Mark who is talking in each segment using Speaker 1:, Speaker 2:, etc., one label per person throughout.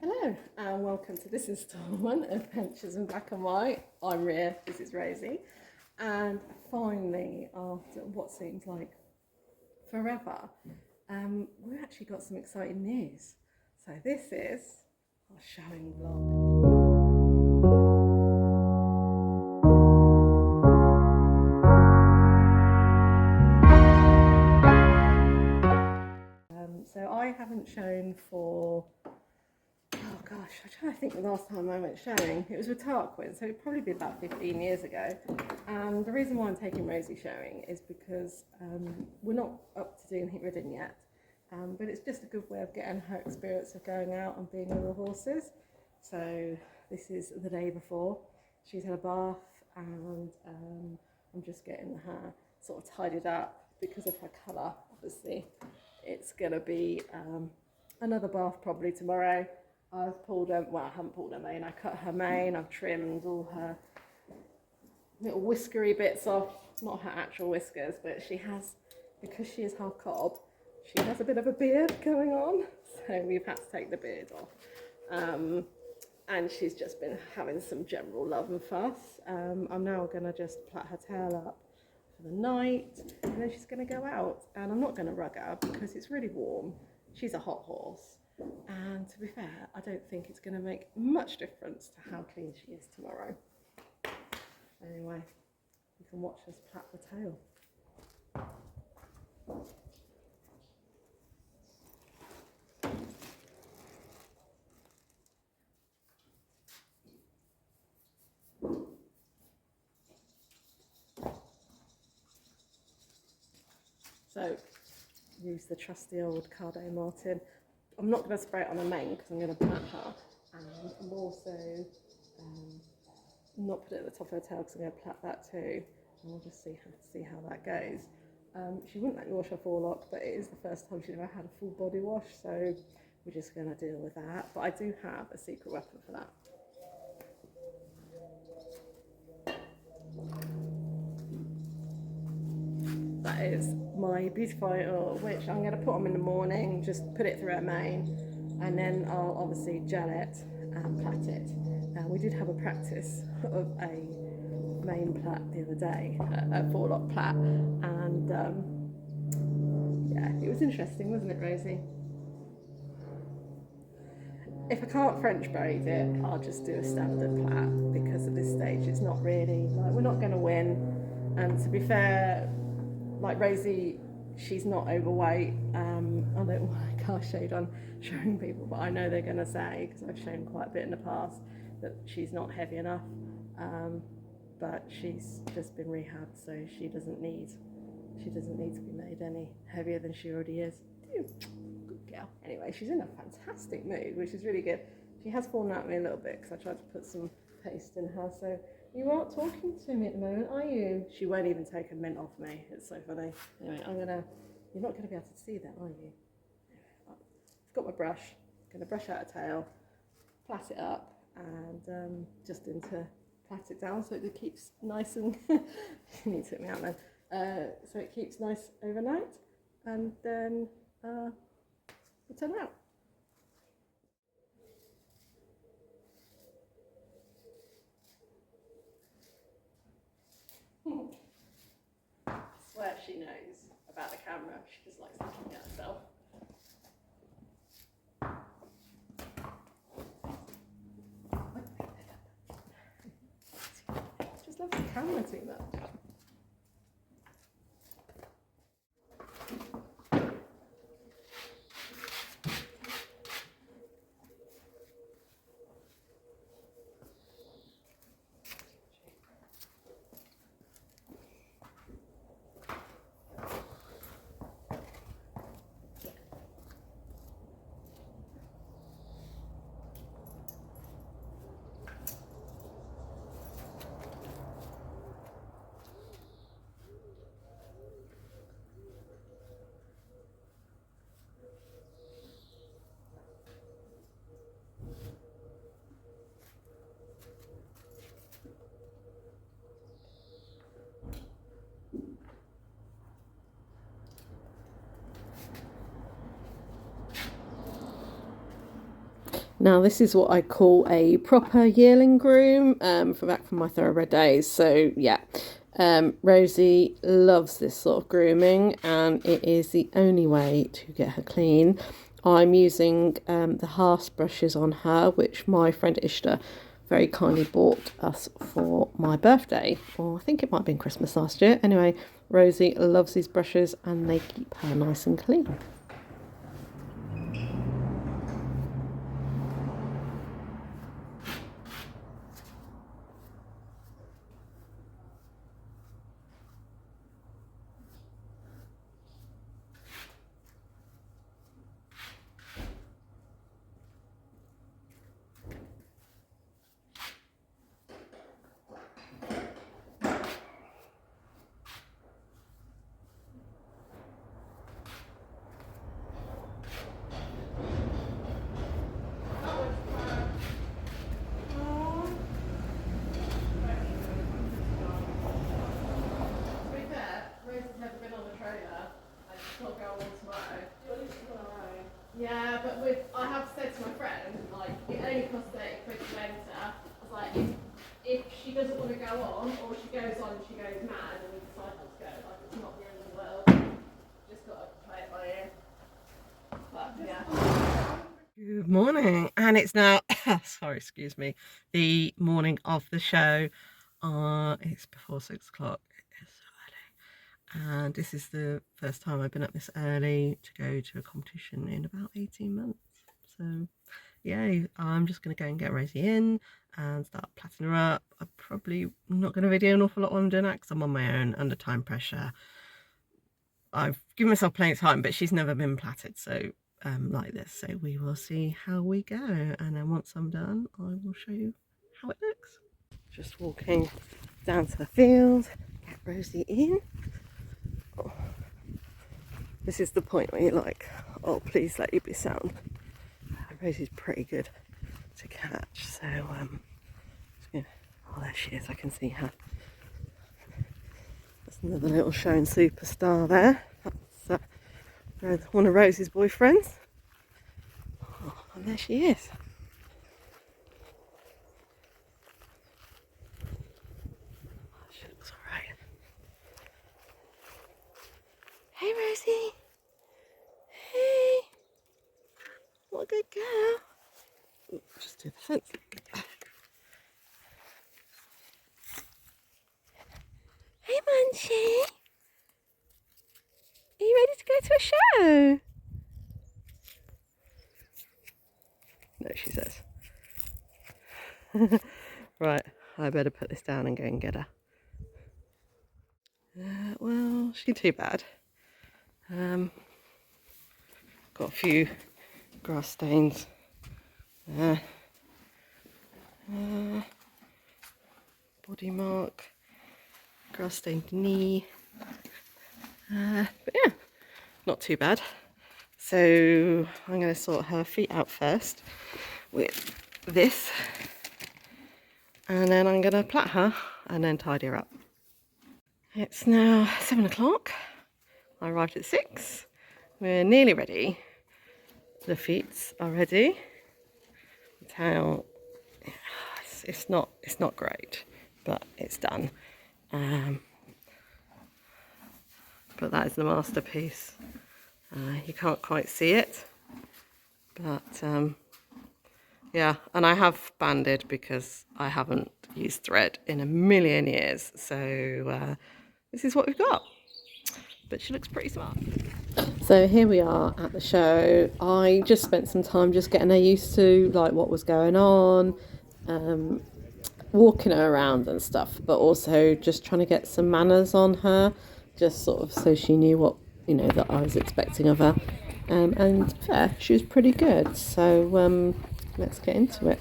Speaker 1: Hello and welcome to this instalment of Adventures in Black and White. I'm Rhea, this is Rosie, and finally, after what seems like forever, we've actually got some exciting news. So this is our showing vlog. So I haven't shown for, oh gosh, I'm trying to think the last time I went showing. It was with Tarquin, so it'd probably be about 15 years ago. And the reason why I'm taking Rosie showing is because we're not up to doing hit ridden yet, but it's just a good way of getting her experience of going out and being with the horses. So this is the day before. She's had a bath and I'm just getting her sort of tidied up because of her colour, obviously. It's going to be another bath probably tomorrow. I've pulled her, well, I haven't pulled her mane, I cut her mane, I've trimmed all her little whiskery bits off, not her actual whiskers, but she has, because she is half cob, she has a bit of a beard going on, so we've had to take the beard off. And she's just been having some general love and fuss. I'm now going to just plait her tail up for the night, and then she's going to go out, and I'm not going to rug her because it's really warm. She's a hot horse, and to be fair, I don't think it's going to make much difference to how clean she is tomorrow. Anyway, you can watch us plait the tail. So, use the trusty old Cardo Martin. I'm not going to spray it on the mane because I'm going to plait her, and I'm also not put it at the top of her tail because I'm going to plait that too, and we'll just see how that goes. She wouldn't let me wash her forelock, but it is the first time she's ever had a full body wash, so we're just going to deal with that. But I do have a secret weapon for that. That is my beautify oil, which I'm going to put on in the morning, just put it through her mane, and then I'll obviously gel it and plait it. We did have a practice of a mane plait the other day, a forelock plait, and yeah, it was interesting, wasn't it, Rosie? If I can't French braid it, I'll just do a standard plait because at this stage it's not really, like, we're not going to win, and to be fair, like Rosie, she's not overweight. I don't want to cast shade on showing people, but I know they're going to say, because I've shown quite a bit in the past, that she's not heavy enough. But she's just been rehabbed, so she doesn't need to be made any heavier than she already is. Good girl. Anyway, she's in a fantastic mood, which is really good. She has fallen out of me a little bit because I tried to put some paste in her, so you aren't talking to me at the moment, are you? She won't even take a mint off me. It's so funny. Anyway, you're not going to be able to see that, are you? I've got my brush. I'm going to brush out a tail, plait it up, and just into plait it down so it keeps nice and, you need to take me out then, so it keeps nice overnight, and then we'll turn her out. I swear she knows about the camera. She just likes looking at herself. Just loves the camera too much. Now this is what I call a proper yearling groom from my thoroughbred days. So yeah, Rosie loves this sort of grooming, and it is the only way to get her clean. I'm using the Haas brushes on her, which my friend Ishta very kindly bought us for my birthday, or I think it might have been Christmas last year. Anyway, Rosie loves these brushes and they keep her nice and clean. Yeah, but I have said to my friend, like, it only costs 30 quid to enter. I was like, if she doesn't want to go on, or she goes on and she goes mad and we decide not to go, like, it's not the end of the world. Just got to play it by ear. But, yeah. Good morning, and it's now, sorry, excuse me, the morning of the show. It's before 6 o'clock. It's so early. And this is the first time I've been up this early to go to a competition in about 18 months. So yeah, I'm just going to go and get Rosie in and start platting her up. I'm probably not going to video an awful lot while I'm doing that because I'm on my own under time pressure. I've given myself plenty of time, but she's never been platted so like this. So we will see how we go, and then once I'm done I will show you how it looks. Just walking down to the field, get Rosie in. Oh. This is the point where you're like, oh, please let you be sound. Rosie's pretty good to catch, so oh, there she is, I can see her. There's another little showing superstar there. That's one of Rosie's boyfriends. Oh, and there she is. She looks alright. Hey, Rosie. Hey. What a good girl. Ooh, just do the fence. Hey, Munchie. Are you ready to go to a show? No, she says. Right, I better put this down and go and get her. Well, she ain't too bad. Got a few grass stains there. Body mark, grass stained knee. But yeah, not too bad. So I'm going to sort her feet out first with this, and then I'm going to plait her and then tidy her up. It's now 7 o'clock. I arrived at 6. We're nearly ready. The feet are ready. The tail, it's not great, but it's done. But that is the masterpiece. You can't quite see it, but yeah, and I have banded because I haven't used thread in a million years, so this is what we've got. But she looks pretty smart. So here we are at the show. I just spent some time just getting her used to like what was going on, walking her around and stuff, but also just trying to get some manners on her, just sort of so she knew what, you know, that I was expecting of her. And yeah, she was pretty good. So let's get into it.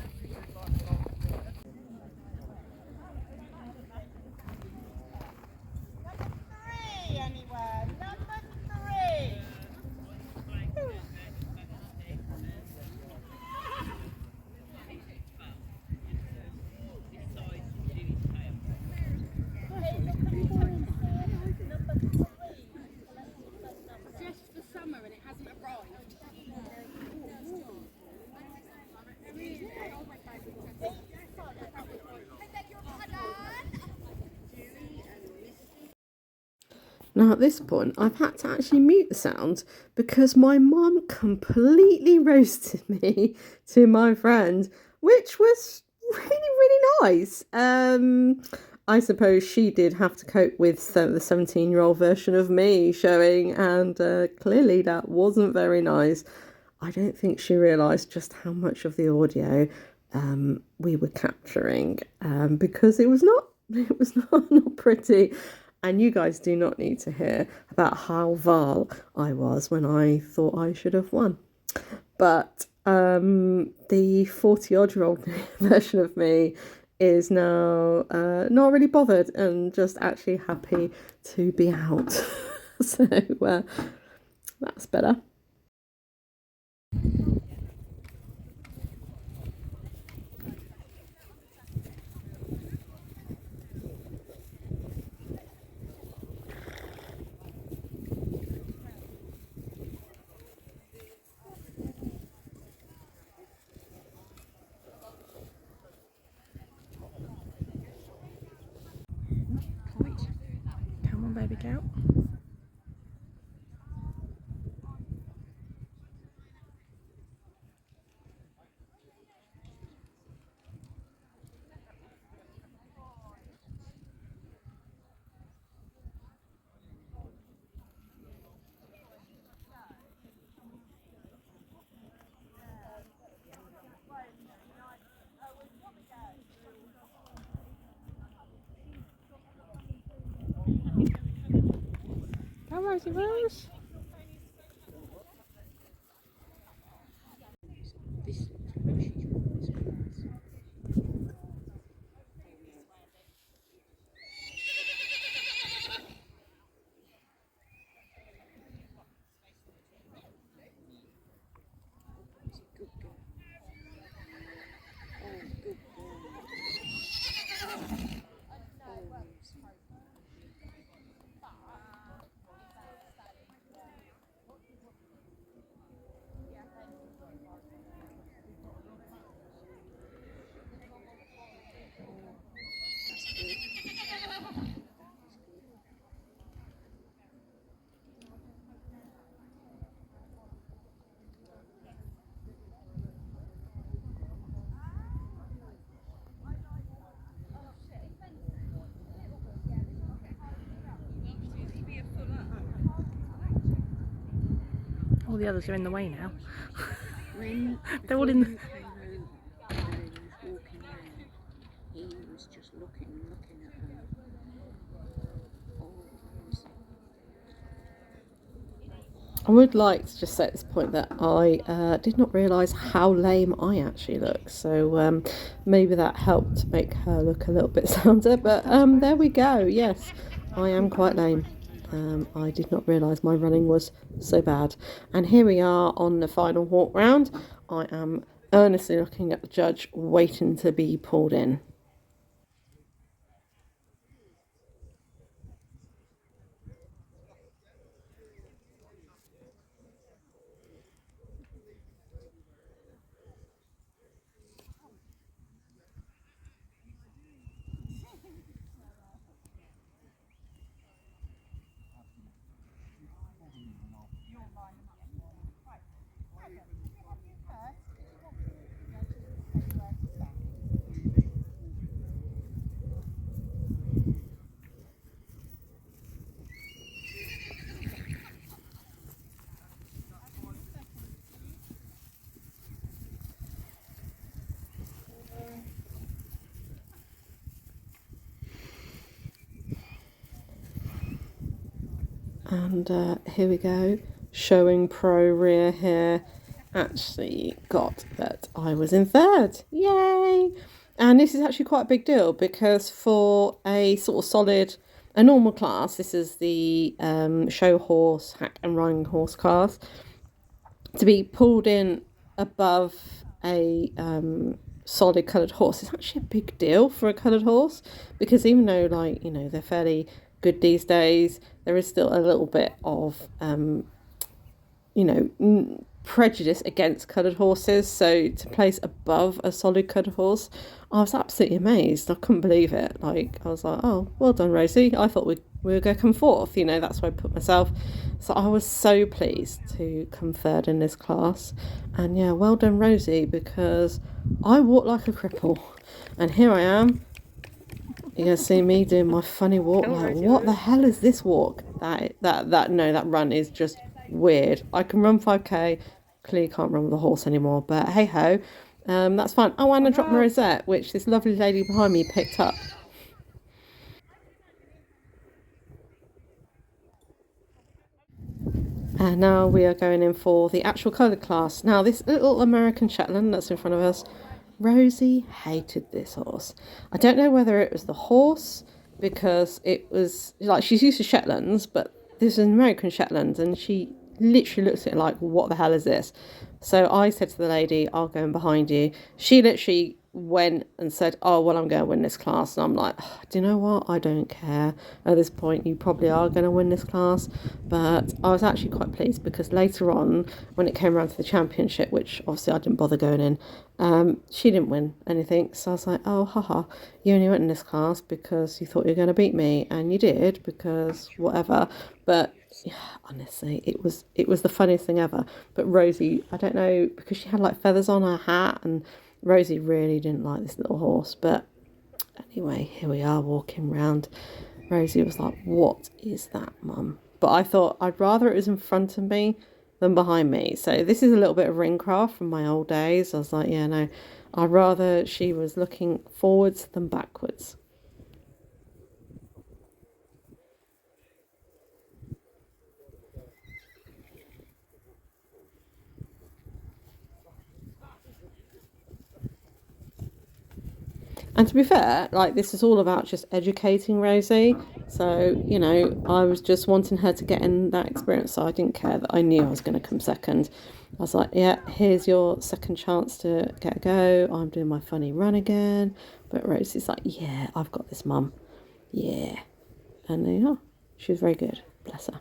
Speaker 1: Now at this point, I've had to actually mute the sound because my mum completely roasted me to my friend, which was really, really nice. I suppose she did have to cope with the 17-year-old version of me showing, and clearly that wasn't very nice. I don't think she realised just how much of the audio we were capturing, because it was not not pretty. And you guys do not need to hear about how vile I was when I thought I should have won. But the 40-odd-year-old version of me is now not really bothered and just actually happy to be out. So that's better.
Speaker 2: Come on, baby girl. Come on, Rose. All the others are in the way now. They're all in.
Speaker 3: He was just looking at her.
Speaker 1: I would like to just say at this point that I did not realise how lame I actually look, so maybe that helped make her look a little bit sounder, but there we go. Yes, I am quite lame. I did not realise my running was so bad. And here we are on the final walk round. I am earnestly looking at the judge, waiting to be pulled in. And here we go, showing pro rear here. Actually got that I was in third. Yay! And this is actually quite a big deal because for a sort of solid, a normal class, this is the show horse, hack and riding horse class, to be pulled in above a solid coloured horse is actually a big deal for a coloured horse, because even though, like, you know, they're fairly good these days, there is still a little bit of prejudice against coloured horses. So to place above a solid coloured horse, I was absolutely amazed. I couldn't believe it. Like, I was like, oh, well done, Rosie. I thought we'd we'll go come forth. You know, that's where I put myself. So I was so pleased to come third in this class. And yeah, well done, Rosie, because I walk like a cripple. And here I am. You're going to see me doing my funny walk. Like, what the hell is this walk? That run is just weird. I can run 5k. Clearly can't run with a horse anymore. But hey ho, that's fine. Oh, and I dropped my rosette, which this lovely lady behind me picked up. And now we are going in for the actual coloured class. Now, this little American Shetland that's in front of us, Rosie hated this horse. I don't know whether it was the horse, because it was, like, she's used to Shetlands, but this is an American Shetland, and she literally looked at it like, what the hell is this? So I said to the lady, I'll go in behind you. She literally went and said, oh, well, I'm going to win this class. And I'm like, oh, do you know what? I don't care. At this point, you probably are going to win this class. But I was actually quite pleased, because later on, when it came around to the championship, which obviously I didn't bother going in, she didn't win anything. So I was like, oh, haha, you only went in this class because you thought you were going to beat me. And you did, because whatever. But yeah, honestly, it was the funniest thing ever. But Rosie, I don't know, because she had like feathers on her hat, and Rosie really didn't like this little horse. But anyway, here we are walking round. Rosie was like, what is that, Mum? But I thought I'd rather it was in front of me than behind me. So this is a little bit of ringcraft from my old days. I was like, yeah, no, I'd rather she was looking forwards than backwards. And to be fair, like, this is all about just educating Rosie. So, you know, I was just wanting her to get in that experience. So I didn't care that I knew I was going to come second. I was like, yeah, here's your second chance to get a go. I'm doing my funny run again. But Rosie's like, yeah, I've got this, Mum. Yeah. And there you are. She was very good. Bless her.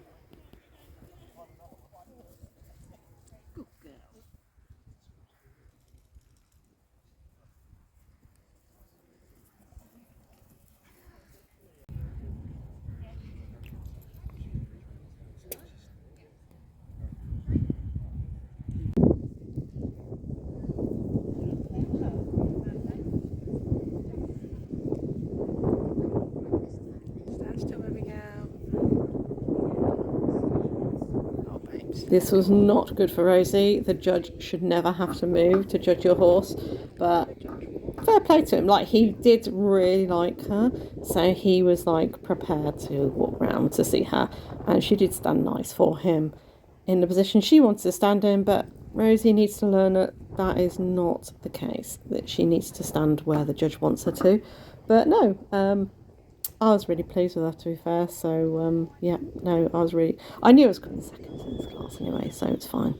Speaker 2: Stand still, baby girl. Oh, babes.
Speaker 1: This was not good for Rosie. The judge should never have to move to judge your horse. But fair play to him. Like, he did really like her. So he was, like, prepared to walk round to see her. And she did stand nice for him in the position she wanted to stand in. But Rosie needs to learn that that is not the case. That she needs to stand where the judge wants her to. But no, I was really pleased with her, to be fair. So, yeah, no, I knew I was coming second in this class anyway, so it's fine.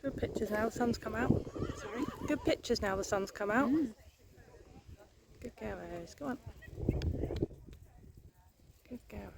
Speaker 2: Good pictures now, the sun's come out.
Speaker 3: Sorry?
Speaker 2: Good pictures now, the sun's come out. Good girl, Rose. Go on. Good girl, Rose.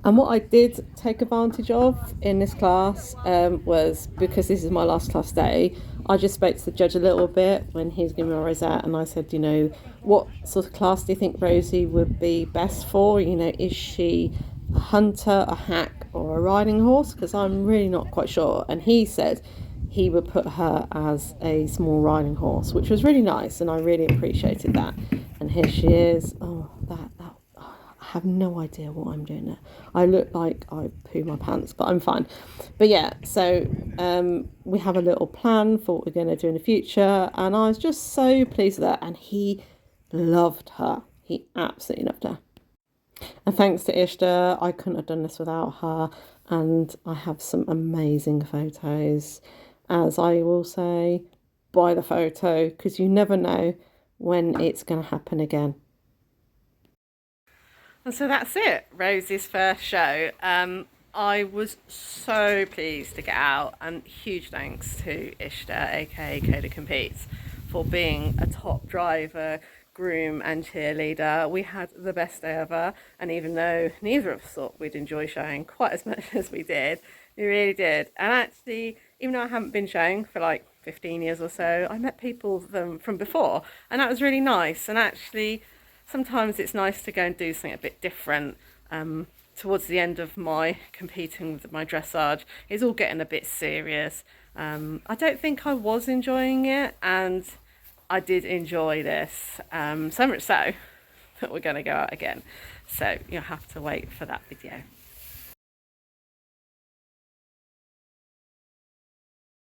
Speaker 1: And what I did take advantage of in this class was, because this is my last class day, I just spoke to the judge a little bit when he was giving me my rosette, and I said, you know, what sort of class do you think Rosie would be best for? You know, is she a hunter, a hack, or a riding horse? Because I'm really not quite sure. And he said he would put her as a small riding horse, which was really nice, and I really appreciated that. And here she is. Oh, I have no idea what I'm doing there. I look like I poo my pants, but I'm fine. But yeah, so we have a little plan for what we're going to do in the future, and I was just so pleased with that. And he loved her. He absolutely loved her. And thanks to Ishta, I couldn't have done this without her. And I have some amazing photos. As I will say, buy the photo, because you never know when it's going to happen again. And so that's it, Rosie's first show. I was so pleased to get out, and huge thanks to Ishta, aka Coda Competes, for being a top driver, groom and cheerleader. We had the best day ever, and even though neither of us thought we'd enjoy showing quite as much as we did, we really did. And actually, even though I haven't been showing for like 15 years or so, I met people from before, and that was really nice. And actually, sometimes it's nice to go and do something a bit different. Towards the end of my competing with my dressage, it's all getting a bit serious. I don't think I was enjoying it, and I did enjoy this, so much so that we're going to go out again. So you'll have to wait for that video.